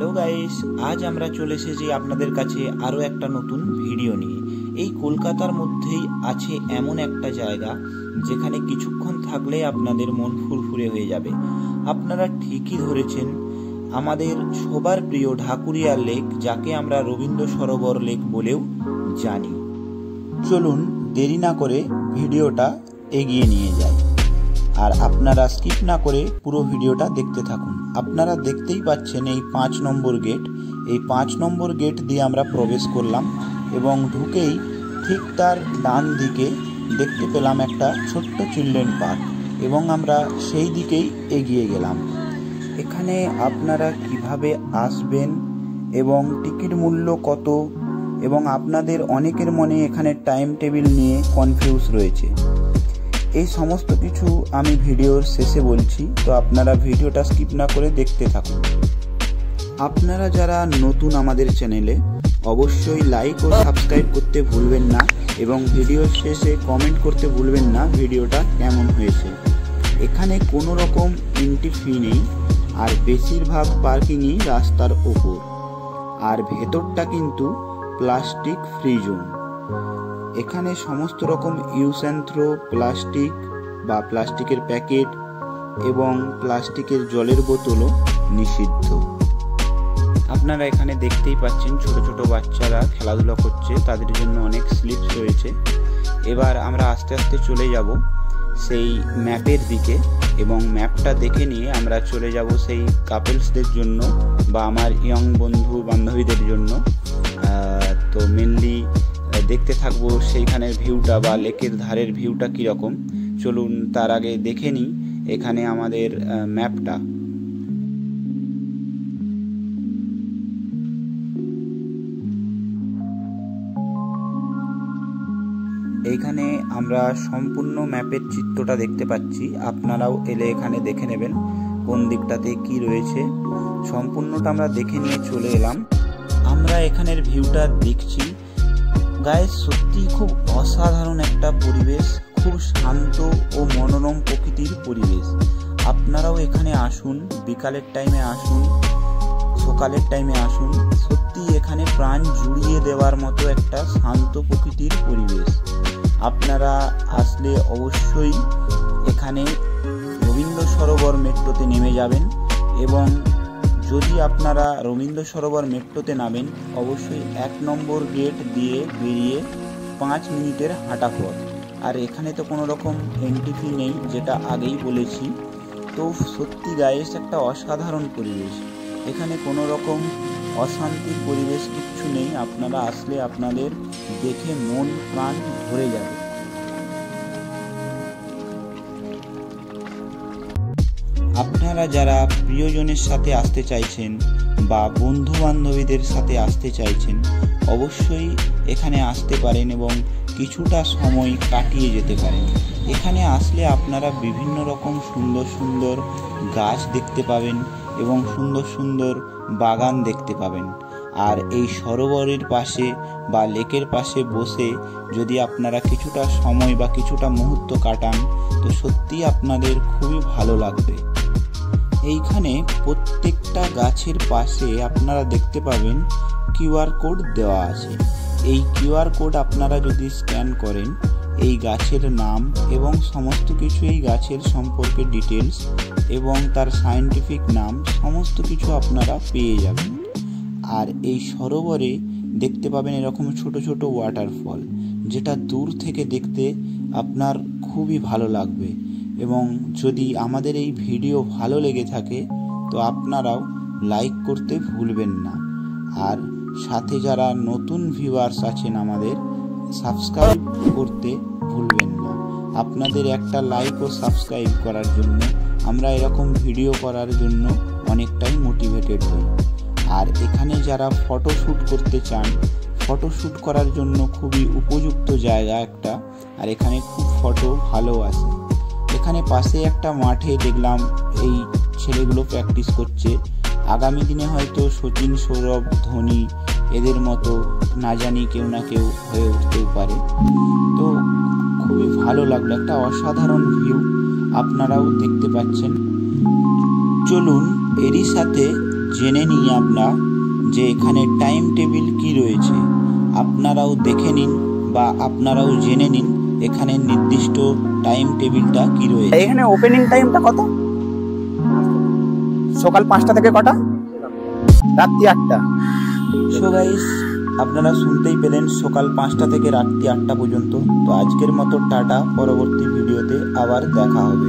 Hello guys, আজ আমরা চলে এসেছি আপনাদের কাছে আরও একটা নতুন ভিডিও নিয়ে। এই কলকাতার মধ্যেই আছে এমন একটা জায়গা যেখানে কিছুক্ষণ থাকলে আপনাদের মন ফুরফুরে হয়ে যাবে। আপনারা ঠিকই ধরেছেন, আমাদের সবার প্রিয় ঢাকুরিয়া লেক, যাকে আমরা রবীন্দ্র সরোবর লেক বলেও জানি। চলুন দেরি না করে ভিডিওটা এগিয়ে নিয়ে যাই, আর আপনারা স্কিপ না করে পুরো ভিডিওটা দেখতে থাকুন। আপনারা দেখতেই পাচ্ছেন এই 5 নম্বর গেট। এই 5 নম্বর গেট দিয়ে আমরা প্রবেশ করলাম এবং ঢুকেই ঠিক তার ডান দিকে দেখতে পেলাম একটা ছোট্ট চিলড্রেন পার্ক এবং আমরা সেই দিকেই এগিয়ে গেলাম। এখানে আপনারা কিভাবে আসবেন এবং টিকিট মূল্য কত, এবং আপনাদের অনেকের মনে এখানে টাইম টেবিল নিয়ে কনফিউজ রয়েছে। এই সমস্ত কিছু আমি ভিডিওর শেষে বলছি, তো আপনারা ভিডিওটা স্কিপ না করে দেখতে থাকুন। আপনারা যারা নতুন আমাদের চ্যানেলে, অবশ্যই লাইক ও সাবস্ক্রাইব করতে ভুলবেন না এবং ভিডিওর শেষে কমেন্ট করতে ভুলবেন না ভিডিওটা কেমন হয়েছে। এখানে কোনো রকম এন্ট্রি ফি নেই, আর বেশিরভাগ পার্কিংই রাস্তার ওপর, আর ভেতরটা কিন্তু প্লাস্টিক ফ্রি জোন। এখানে সমস্ত রকম ইউজ অ্যান্ড থ্রো প্লাস্টিক বা প্লাস্টিকের প্যাকেট এবং প্লাস্টিকের জলের বোতলও নিষিদ্ধ। আপনারা এখানে দেখতেই পাচ্ছেন ছোট ছোট বাচ্চারা খেলাধুলা করছে, তাদের জন্য অনেক স্লিপস রয়েছে। এবার আমরা আস্তে আস্তে চলে যাব সেই ম্যাপের দিকে, এবং ম্যাপটা দেখে নিয়ে আমরা চলে যাব সেই কাপলসদের জন্য বা আমার ইয়ং বন্ধু বান্ধবীদের জন্য। তো মেনলি দেখতে থাকবো সেইখানের ভিউটা বা লেকের ধারের ভিউটা কীরকম। চলুন তার আগে দেখে নিই এখানে আমাদের ম্যাপটা। এইখানে আমরা সম্পূর্ণ ম্যাপের চিত্রটা দেখতে পাচ্ছি। আপনারাও এলে এখানে দেখে নেবেন কোন দিকটাতে কি রয়েছে। সম্পূর্ণটা আমরা দেখে নিয়ে চলে এলাম। আমরা এখানের ভিউটা দেখছি। গায়ে সত্যি খুব অসাধারণ একটা পরিবেশ, খুব শান্ত ও মনোরম প্রকৃতির পরিবেশ। আপনারাও এখানে আসুন, বিকালের টাইমে আসুন, সকালের টাইমে আসুন। সত্যি এখানে প্রাণ জুড়িয়ে দেওয়ার মতো একটা শান্ত প্রকৃতির পরিবেশ। আপনারা আসলে অবশ্যই এখানে রবীন্দ্র সরোবর মেট্রোতে নেমে যাবেন, এবং যদি আপনারা রবীন্দ্র সরোবর মেট্রোতে নামেন, অবশ্যই 1 নম্বর গেট দিয়ে বেরিয়ে 5 মিনিটের হাঁটা পথ। আর এখানে তো কোনো রকম এন্ট্রি ফি নেই, যেটা আগেই বলেছি। তো সত্যি গাইস একটা অসাধারণ পরিবেশ। এখানে কোনো রকম অশান্তির পরিবেশ কিচ্ছু নেই। আপনারা আসলে আপনাদের দেখে মন প্রাণ ভরে যাবে। আপনারা যারা প্রিয়জনের সাথে আসতে চাইছেন বা বন্ধু বান্ধবীদের সাথে আসতে চাইছেন, অবশ্যই এখানে আসতে পারেন এবং কিছুটা সময় কাটিয়ে যেতে পারেন। এখানে আসলে আপনারা বিভিন্ন রকম সুন্দর সুন্দর গাছ দেখতে পাবেন এবং সুন্দর সুন্দর বাগান দেখতে পাবেন। আর এই সরোবরের পাশে বা লেকের পাশে বসে যদি আপনারা কিছুটা সময় বা কিছুটা মুহূর্ত কাটান, তো সত্যি আপনাদের খুবই ভালো লাগবে। এইখানে প্রত্যেকটা গাছের পাশে আপনারা দেখতে পাবেন কিউআর কোড দেওয়া আছে। এই কিউআর কোড আপনারা যদি স্ক্যান করেন, এই গাছের নাম এবং সমস্ত কিছু, এই গাছের সম্পর্কে ডিটেলস এবং তার সায়েন্টিফিক নাম সমস্ত কিছু আপনারা পেয়ে যাবেন। আর এই সরোবরে দেখতে পাবেন এরকম ছোট ছোট ওয়াটারফল, যেটা দূর থেকে দেখতে আপনার খুবই ভালো লাগবে। এবং যদি আমাদের এই ভিডিও ভালো লেগে থাকে, তো আপনারাও লাইক করতে ভুলবেন না। আর সাথে যারা নতুন ভিউয়ার্স আছেন আমাদের, সাবস্ক্রাইব করতে ভুলবেন না। আপনাদের একটা লাইক ও সাবস্ক্রাইব করার জন্য আমরা এরকম ভিডিও করার জন্য অনেকটাই মোটিভেটেড হই। আর এখানে যারা ফটোশ্যুট করতে চান, ফটোশ্যুট করার জন্য খুবই উপযুক্ত জায়গা একটা, আর এখানে খুব ফটো ভালো আসে। এখানে পাশে একটা মাঠে দেখলাম এই ছেলেগুলো প্র্যাকটিস করছে। আগামী দিনে হয়তো সচিন, সৌরভ, ধোনি এদের মতো না জানি কেউ না কেউ হয়ে উঠতেও পারে। তো খুবই ভালো লাগলো, একটা অসাধারণ ভিউ আপনারাও দেখতে পাচ্ছেন। চলুন এরই সাথে জেনে নিই আমরা যে এখানে টাইম টেবিল কি রয়েছে। আপনারাও দেখে নিন বা আপনারাও জেনে নিন এখানে নির্দিষ্ট টাইম টেবিলটা কি রয়েছে। এখানে ওপেনিং টাইমটা কত? সকাল 5টা থেকে কটা? রাত্রি 8টা। সো গাইস, আপনারা শুনতেই পেলেন সকাল 5টা থেকে রাত্রি 8টা পর্যন্ত। তো আজকের মতো টাটা, পরবর্তী ভিডিওতে আবার দেখা হবে।